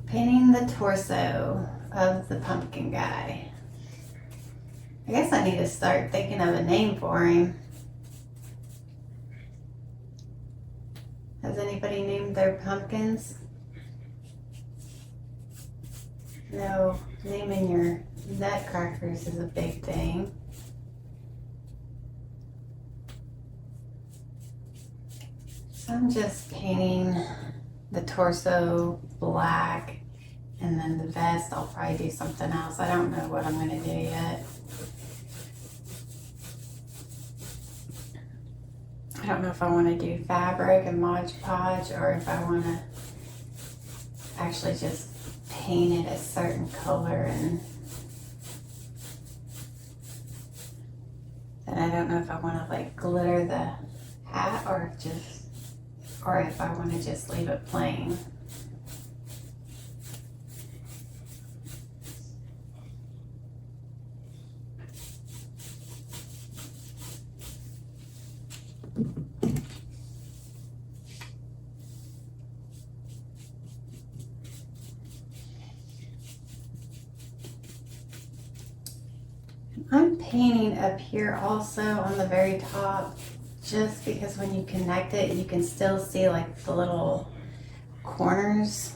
Painting the torso of the pumpkin guy. I guess I need to start thinking of a name for him. Has anybody named their pumpkins? No, naming your nutcrackers is a big thing. So I'm just painting the torso black, and then the vest I'll probably do something else. I don't know what I'm going to do yet. I don't know if I want to do fabric and Mod Podge or if I want to actually just paint it a certain color, and then I don't know if I want to like glitter the hat or if I want to just leave it plain. I'm painting up here also on the very top, just because when you connect it, you can still see like the little corners.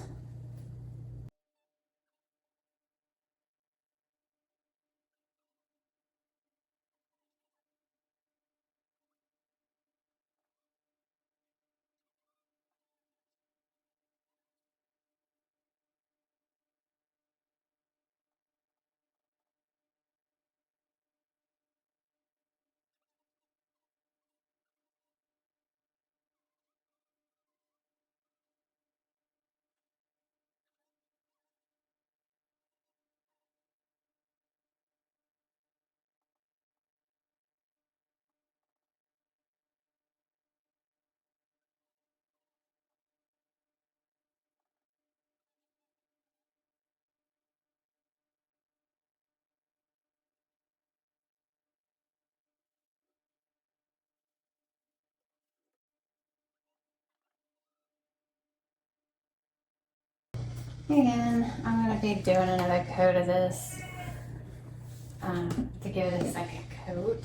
And I'm going to be doing another coat of this to give it a second coat.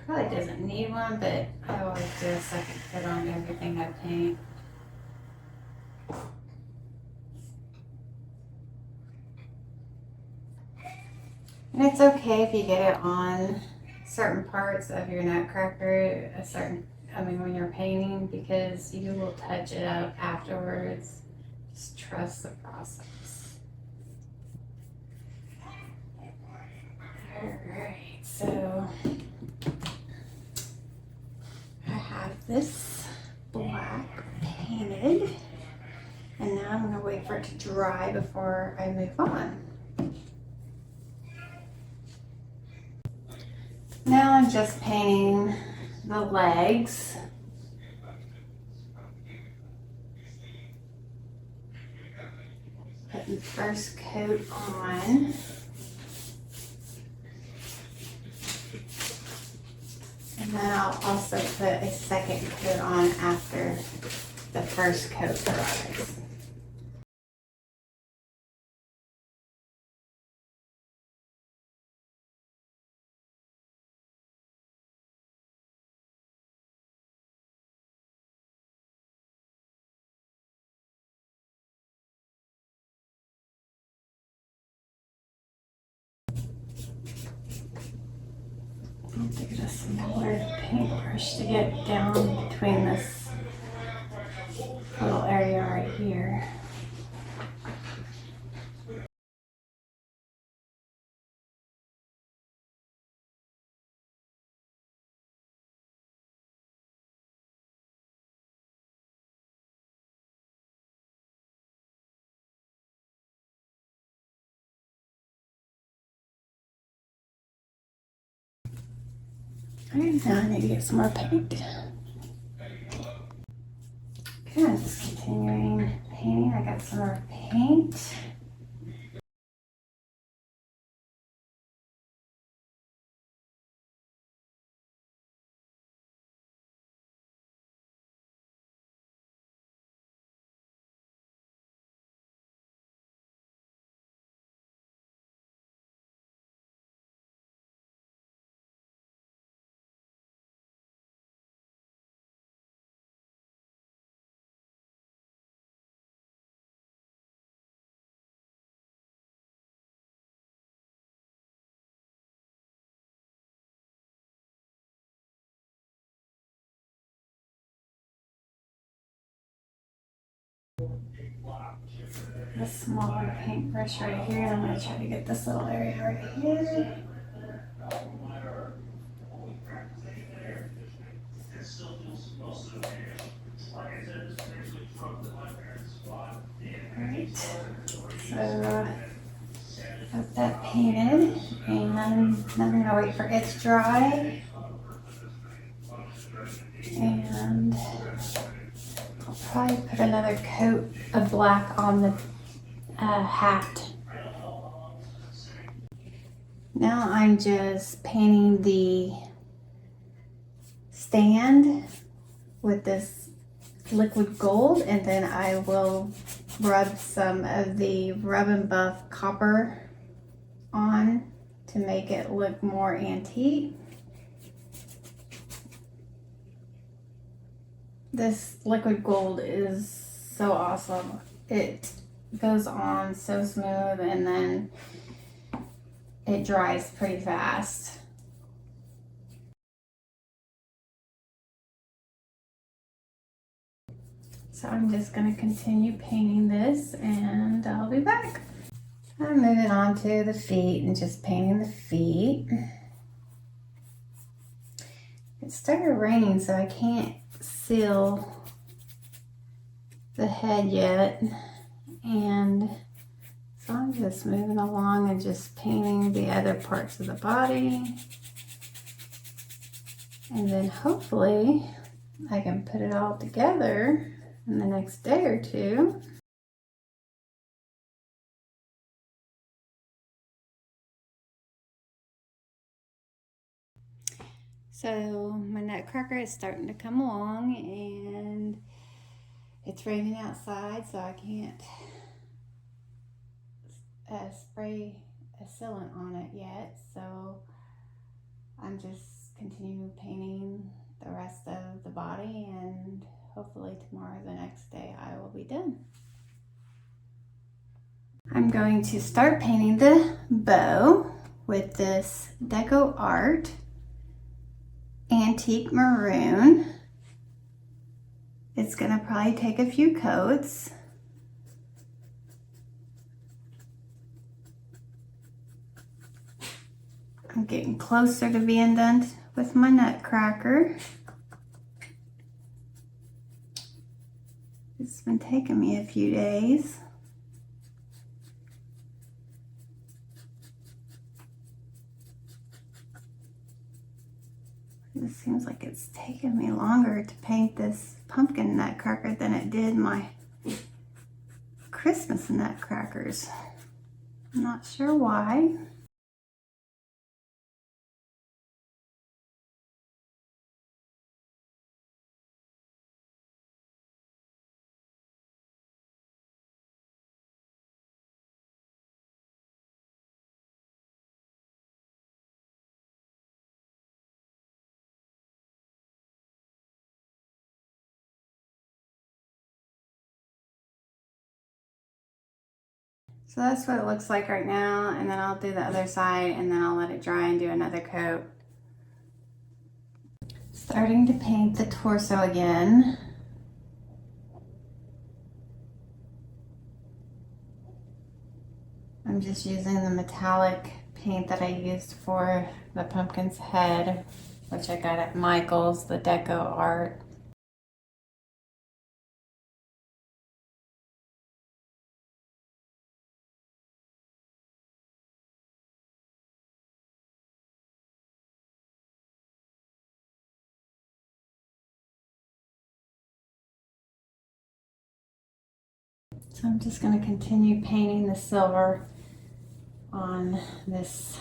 Probably doesn't need one, but I always do a second coat on everything I paint. And it's okay if you get it on certain parts of your nutcracker, when you're painting, because you will touch it up afterwards. Just trust the process. Alright, so I have this black painted, and now I'm going to wait for it to dry before I move on. Now I'm just painting the legs. Putting the first coat on. And then I'll also put a second coat on after the first coat dries. I'll get a smaller paintbrush to get down between this little area right here. Alright, now I need to get some more paint. Okay, I'm just continuing painting. I got some more paint. the smaller paintbrush right here, and I'm going to try to get this little area right here. Alright, so got that painted, and then I'm going to wait for it to dry, and I'll probably put another coat of black on the hat. Now I'm just painting the stand with this liquid gold, and then I will rub some of the Rub and Buff copper on to make it look more antique. This liquid gold is so awesome. It goes on so smooth, and then it dries pretty fast. So I'm just going to continue painting this, and I'll be back. I'm moving on to the feet and just painting the feet. It started raining, so I can't seal the head yet, and so I'm just moving along and just painting the other parts of the body, and then hopefully I can put it all together in the next day or two. So my nutcracker is starting to come along, and it's raining outside, so I can't spray a sealant on it yet. So I'm just continuing painting the rest of the body, and hopefully tomorrow, the next day, I will be done. I'm going to start painting the bow with this Deco Art Antique Maroon. It's gonna probably take a few coats. I'm getting closer to being done with my nutcracker. It's been taking me a few days. It seems like it's taken me longer to paint this pumpkin nutcracker than it did my Christmas nutcrackers. I'm not sure why. So that's what it looks like right now, and then I'll do the other side, and then I'll let it dry and do another coat. Starting to paint the torso again. I'm just using the metallic paint that I used for the pumpkin's head, which I got at Michael's, the Deco Art. So I'm just going to continue painting the silver on this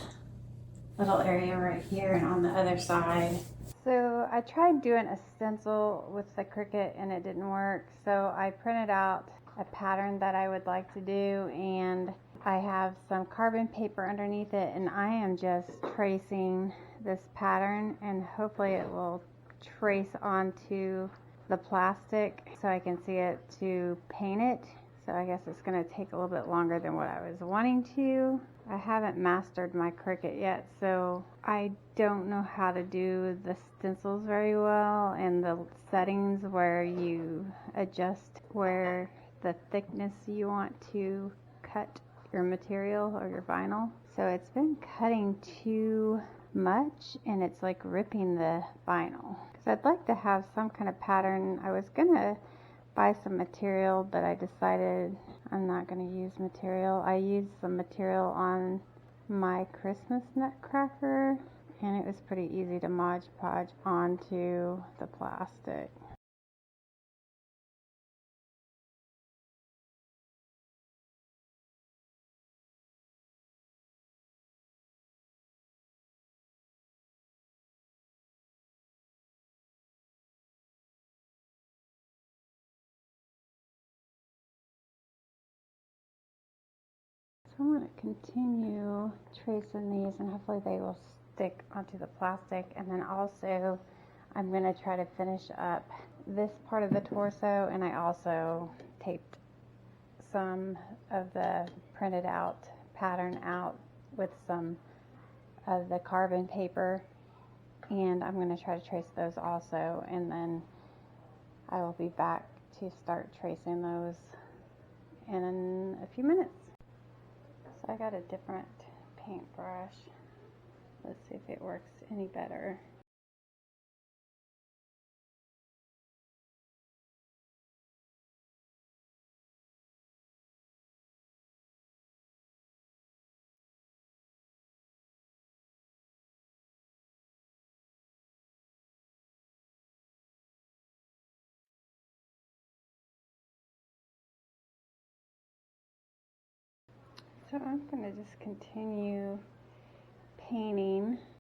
little area right here and on the other side. So I tried doing a stencil with the Cricut and it didn't work, so I printed out a pattern that I would like to do, and I have some carbon paper underneath it, and I am just tracing this pattern, and hopefully it will trace onto the plastic so I can see it to paint it. So I guess it's going to take a little bit longer than what I was wanting to. I haven't mastered my Cricut yet, so I don't know how to do the stencils very well, and the settings where you adjust where the thickness you want to cut your material or your vinyl. So it's been cutting too much and it's like ripping the vinyl. Because I'd like to have some kind of pattern. I was gonna buy some material, but I decided I'm not gonna use material. I used some material on my Christmas nutcracker and it was pretty easy to Mod Podge onto the plastic. So I'm going to continue tracing these and hopefully they will stick onto the plastic. And then also I'm going to try to finish up this part of the torso, and I also taped some of the printed out pattern out with some of the carbon paper, and I'm going to try to trace those also, and then I will be back to start tracing those in a few minutes. So I got a different paintbrush. Let's see if it works any better. So I'm going to just continue painting